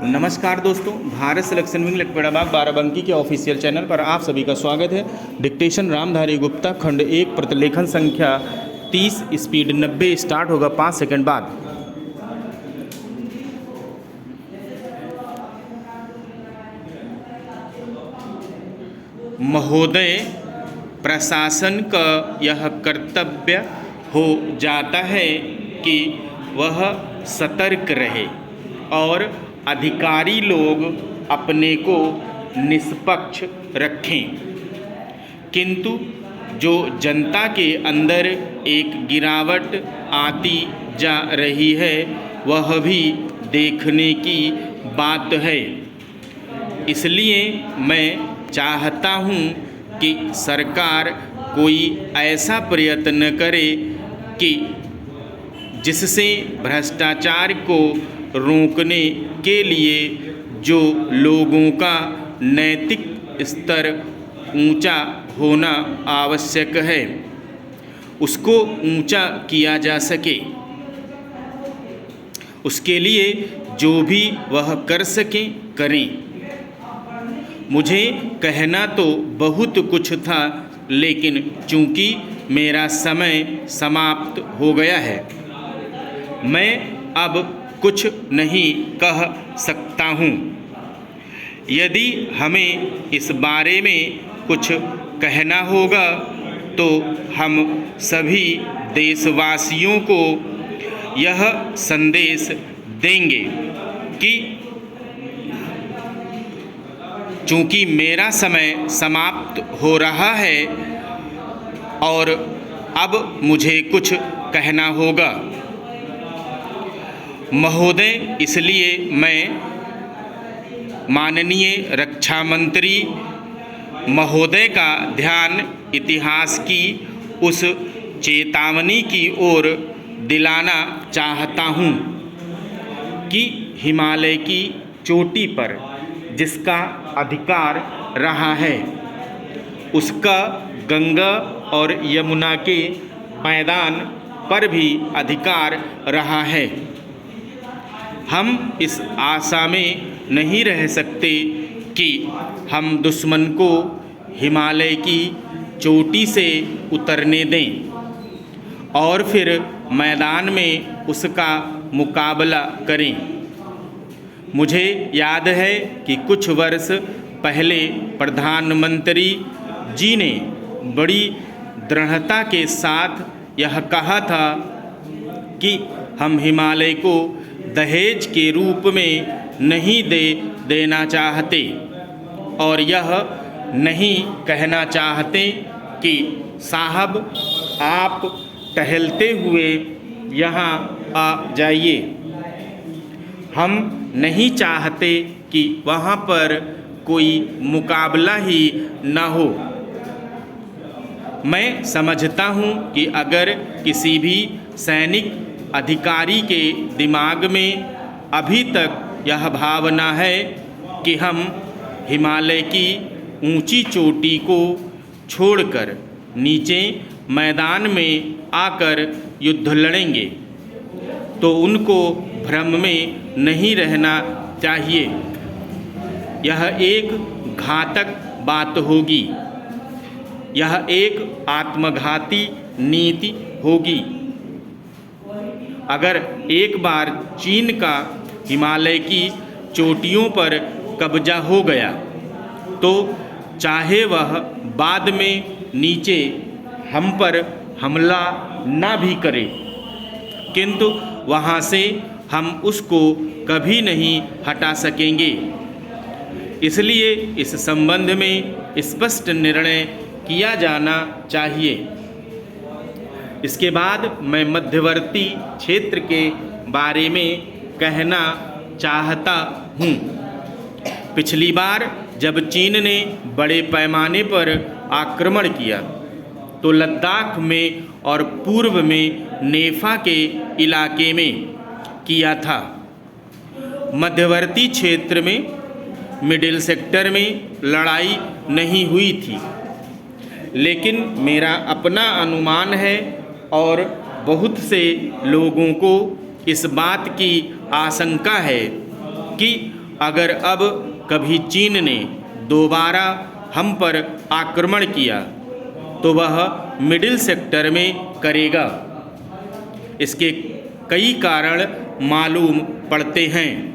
नमस्कार दोस्तों, Bharat selection wing Lakhperabagh Barabanki के ऑफिशियल चैनल पर आप सभी का स्वागत है। डिक्टेशन रामधारी गुप्ता, खंड 1, प्रतिलेखन संख्या 30, स्पीड 90। स्टार्ट होगा 5 सेकंड बाद। महोदय, प्रशासन का यह कर्तव्य हो जाता है कि वह सतर्क रहे और अधिकारी लोग अपने को निष्पक्ष रखें, किंतु जो जनता के अंदर एक गिरावट आती जा रही है वह भी देखने की बात है। इसलिए मैं चाहता हूँ कि सरकार कोई ऐसा प्रयत्न करे कि जिससे भ्रष्टाचार को रोकने के लिए जो लोगों का नैतिक स्तर ऊंचा होना आवश्यक है उसको ऊंचा किया जा सके। उसके लिए जो भी वह कर सकें करें। मुझे कहना तो बहुत कुछ था, लेकिन चूंकि मेरा समय समाप्त हो गया है, मैं अब कुछ नहीं कह सकता हूँ। यदि हमें इस बारे में कुछ कहना होगा तो हम सभी देशवासियों को यह संदेश देंगे कि चूँकि मेरा समय समाप्त हो रहा है और अब मुझे कुछ कहना होगा। महोदय, इसलिए मैं माननीय रक्षा मंत्री महोदय का ध्यान इतिहास की उस चेतावनी की ओर दिलाना चाहता हूँ कि हिमालय की चोटी पर जिसका अधिकार रहा है उसका गंगा और यमुना के मैदान पर भी अधिकार रहा है। हम इस आशा में नहीं रह सकते कि हम दुश्मन को हिमालय की चोटी से उतरने दें और फिर मैदान में उसका मुकाबला करें। मुझे याद है कि कुछ वर्ष पहले प्रधानमंत्री जी ने बड़ी दृढ़ता के साथ यह कहा था कि हम हिमालय को दहेज के रूप में नहीं देना चाहते और यह नहीं कहना चाहते कि साहब आप टहलते हुए यहाँ आ जाइए। हम नहीं चाहते कि वहाँ पर कोई मुकाबला ही न हो। मैं समझता हूँ कि अगर किसी भी सैनिक अधिकारी के दिमाग में अभी तक यह भावना है कि हम हिमालय की ऊंची चोटी को छोड़कर नीचे मैदान में आकर युद्ध लड़ेंगे, तो उनको भ्रम में नहीं रहना चाहिए। यह एक घातक बात होगी। यह एक आत्मघाती नीति होगी। अगर एक बार चीन का हिमालय की चोटियों पर कब्जा हो गया तो चाहे वह बाद में नीचे हम पर हमला ना भी करे, किंतु वहाँ से हम उसको कभी नहीं हटा सकेंगे। इसलिए इस संबंध में स्पष्ट निर्णय किया जाना चाहिए। इसके बाद मैं मध्यवर्ती क्षेत्र के बारे में कहना चाहता हूँ। पिछली बार जब चीन ने बड़े पैमाने पर आक्रमण किया तो लद्दाख में और पूर्व में नेफा के इलाके में किया था। मध्यवर्ती क्षेत्र में मिडिल सेक्टर में लड़ाई नहीं हुई थी, लेकिन मेरा अपना अनुमान है और बहुत से लोगों को इस बात की आशंका है कि अगर अब कभी चीन ने दोबारा हम पर आक्रमण किया तो वह मिडिल सेक्टर में करेगा। इसके कई कारण मालूम पड़ते हैं।